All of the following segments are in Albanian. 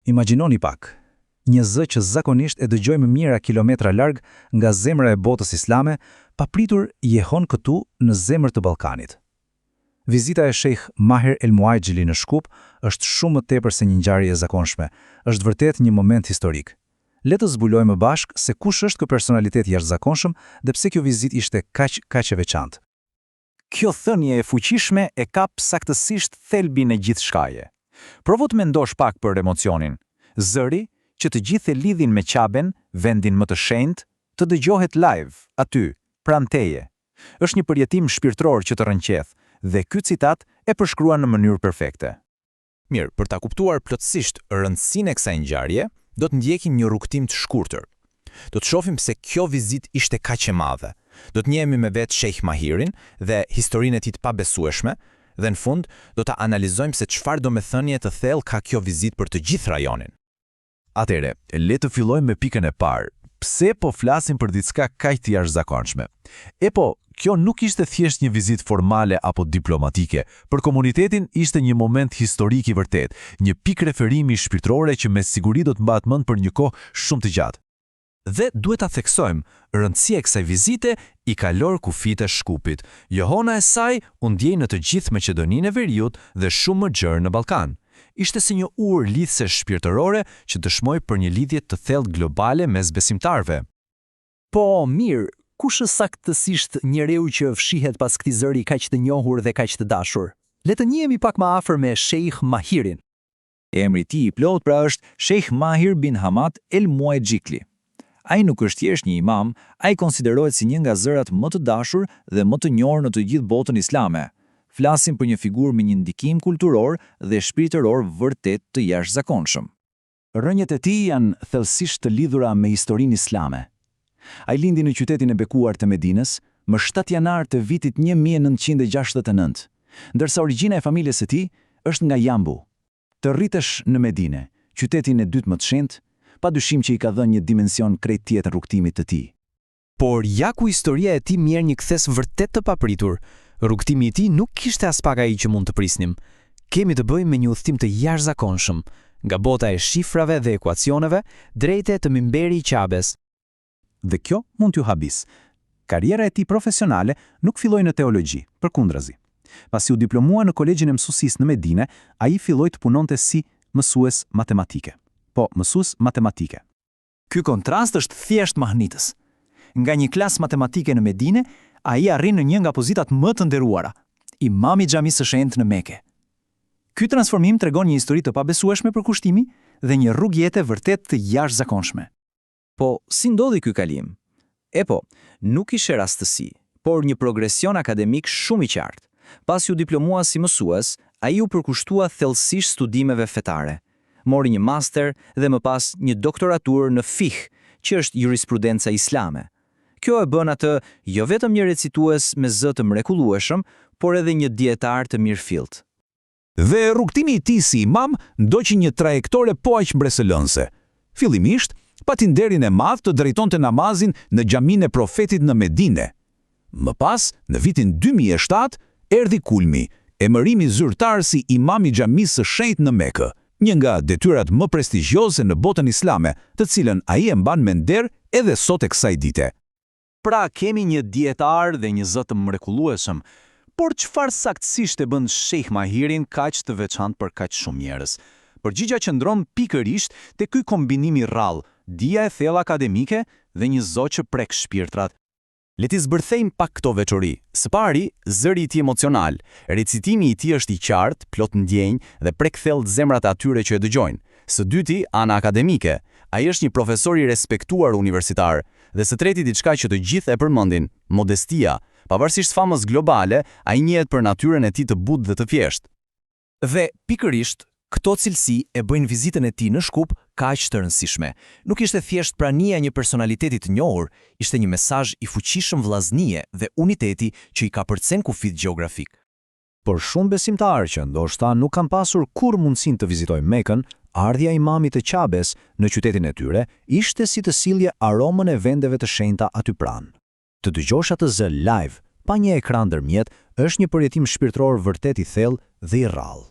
Imagjinoni pak, një zë që zakonisht e dëgjojmë mijëra kilometra larg nga zemra e botës islame, papritur jehon këtu në zemër të Ballkanit. Vizita e Sheikh Maher El Muajgjili në Shkup është shumë më tepër se një ngjarje e zakonshme, është vërtet një moment historik. Le të zbulojmë bashk se kush është ky personalitet jashtëzakonshëm dhe pse kjo vizitë ishte kaq e veçantë. Kjo thënie e fuqishme e kap saktësisht thelbin e gjithçkaje. Provo të mendosh pak për emocionin. Zëri që të gjithë e lidhin me Qaben, vendin më të shenjtë, të dëgjohet live, aty, pranë teje. Është një përjetim shpirtëror që të rënqeth, dhe ky citat e përshkruan në mënyrë perfekte. Mirë, për ta kuptuar plotësisht rëndësinë e kësaj ngjarje, do të ndjekim një rrugtim të shkurtër. Do të shohim pse kjo vizitë ishte kaq e madhe. Do të njehemi me vetë Sheikh Mahirin dhe historinë e tij të pabesueshme, dhe në fund do ta analizojmë se çfarë domethënie të thellë ka kjo vizitë për të gjithë rajonin. Atëre, le të fillojmë me pikën e parë. Pse po flasim për diçka kaq të jashtëzakonshme? Kjo nuk ishte thjesht një vizitë formale apo diplomatike. Për komunitetin ishte një moment historik i vërtet, një pikë referimi shpirtërore që me siguri do të mbahet mend për një kohë shumë të gjatë. Dhe duhet ta theksojmë, rëndësia e kësaj vizite i ka lor kufit e Shkupit. Johona e saj u ndjej në të gjithë Maqedoninë e Veriut dhe shumë më gjerë në Ballkan. Ishte si një urë lidhse shpirtërore që dëshmoi për një lidhje të thellë globale mes besimtarëve. Po mirë, kush është saktësisht njeriu që fshihet pas këtij zëri kaq të njohur dhe kaq të dashur? Le të njihemi pak më afër me Sheikh Mahirin. Emri i tij i plot pra është Sheikh Mahir bin Hamad El Muajgjili. Ai nuk është thjesht një imam, ai konsiderohet si një nga zërat më të dashur dhe më të njohur në të gjithë botën islame. Flasim për një figurë me një ndikim kulturor dhe shpirtëror vërtet të jashtëzakonshëm. Rënjet e tij janë thellësisht të lidhura me historinë islame. Ai lindi në qytetin e bekuar të Medinës më 7 janar të vitit 1969, ndërsa origjina e familjes së tij është nga Jambu. Të rritesh në Medinë, qytetin e dytë më të shenjtë, padyshim që i ka dhënë një dimension krejt tjetër rrugtimit të tij. Por ja ku historia e tij merr një kthes vërtet të papritur. Rrugtimi i tij nuk kishte as pak ai që mund të prisnim. Kemi të bëjmë me një udhtim të jashtëzakonshëm, nga bota e shifrave dhe ekuacioneve drejt të mimberi i Qabes. Dhe kjo mund t'ju habis. Karriera e tij profesionale nuk filloi në teologji, përkundrazi. Pasi u diplomua në Kolegjin e Mësuesisë në Medinë, ai filloi të punonte si mësues matematike. Mësues matematike. Ky kontrast është thjesht mahnitës. Nga një klasë matematike në Medinë, ai arrin në një nga pozitat më të nderuara, imam i xhamisë së shenjtë në Mekë. Ky transformim tregon një histori të pabesueshme për kushtimi dhe një rrugë jete vërtet të jashtëzakonshme. Po, si ndodhi ky kalim? Nuk ishte rastësi, por një progresion akademik shumë i qartë. Pasi u diplomua si mësues, ai u përkushtua thellësisht studimeve fetare. Mori një master dhe më pas një doktoratur në fiqh, që është jurisprudenca islame. Kjo e bën atë jo vetëm një recitues me zë të mrekullueshëm, por edhe një dietar të mirëfillt. Dhe rrugtimi i tij si imam ndoqi një trajektore po aq mbresëlënse. Fillimisht, pati nderin e madh të drejtonte namazin në xhaminë e Profetit në Medinë. Më pas, në vitin 2007, erdhi kulmi, emërimi zyrtar si imam i xhamisë së shenjtë në Mekë, një nga detyrat më prestigjioze në botën islame, të cilën ai e mban me nder edhe sot e kësaj dite. Pra kemi një dietar dhe një zë të mrekullueshëm, por çfarë saktësisht e bën Sheikh Mahirin kaq të veçantë për kaq shumë njerëz? Përgjigjja qëndron pikërisht te ky kombinim i rrallë, dija e thellë akademike dhe një zë që prek shpirtrat. Le t'i zbërthejmë pak këto veçori. Së pari, zëri i tij emocional. Recitimi i tij është i qartë, plot ndjenjë dhe prek thellë zemrat e atyre që e dëgjojnë. Së dyti, ana akademike. Ai është një profesor i respektuar universitar. Dhe së treti diçka që të gjithë e përmendin, modestia. Pavarësisht famës globale, ai njihet për natyrën e tij të butë dhe të thjeshtë. Dhe pikërisht këto cilësi e bëjnë vizitën e tij në Shkup kaq të rëndësishme. Nuk ishte thjesht prania e një personaliteti të njohur, ishte një mesazh i fuqishëm vllaznie dhe uniteti që i ka përcen kufit gjeografik. Por shumë besimtarë që ndoshta nuk kanë pasur kur mundësinë të vizitojnë Mekën, ardhja e imamit të Qabes në qytetin e tyre ishte si të sillje aromën e vendeve të shenjta aty pranë. Të dëgjosh atë zë live, pa një ekran ndërmjet, është një përjetim shpirtëror vërtet i thellë dhe i rrallë.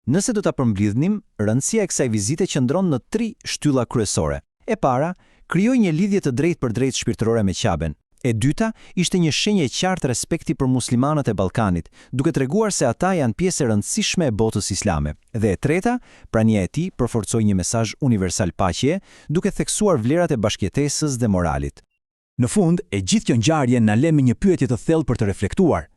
Nëse do ta përmbledhnim, rëndësia e kësaj vizite qëndron në 3 shtylla kryesore. E para, krijoi një lidhje të drejtë-për-drejtë shpirtërore me Qaben. E dyta, ishte një shenjë e qartë respekti për muslimanët e Ballkanit, duke treguar se ata janë pjesë e rëndësishme e botës islame. Dhe e treta, prania e tij përforcoi një mesazh universal paqeje, duke theksuar vlerat e bashkëjetesës dhe moralit. Në fund, e gjithë kjo ngjarje na lë me një pyetje të thellë për të reflektuar.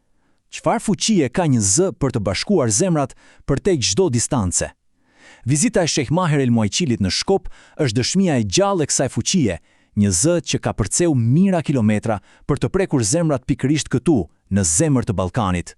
Çfarë fuqie ka një zë për të bashkuar zemrat përtej çdo distance? Vizita e Sheikh Maher El Muajqilit në Shkop është dëshmia e gjallë e kësaj fuqie, një zë që ka përceu mijëra kilometra për të prekur zemrat pikërisht këtu, në zemër të Ballkanit.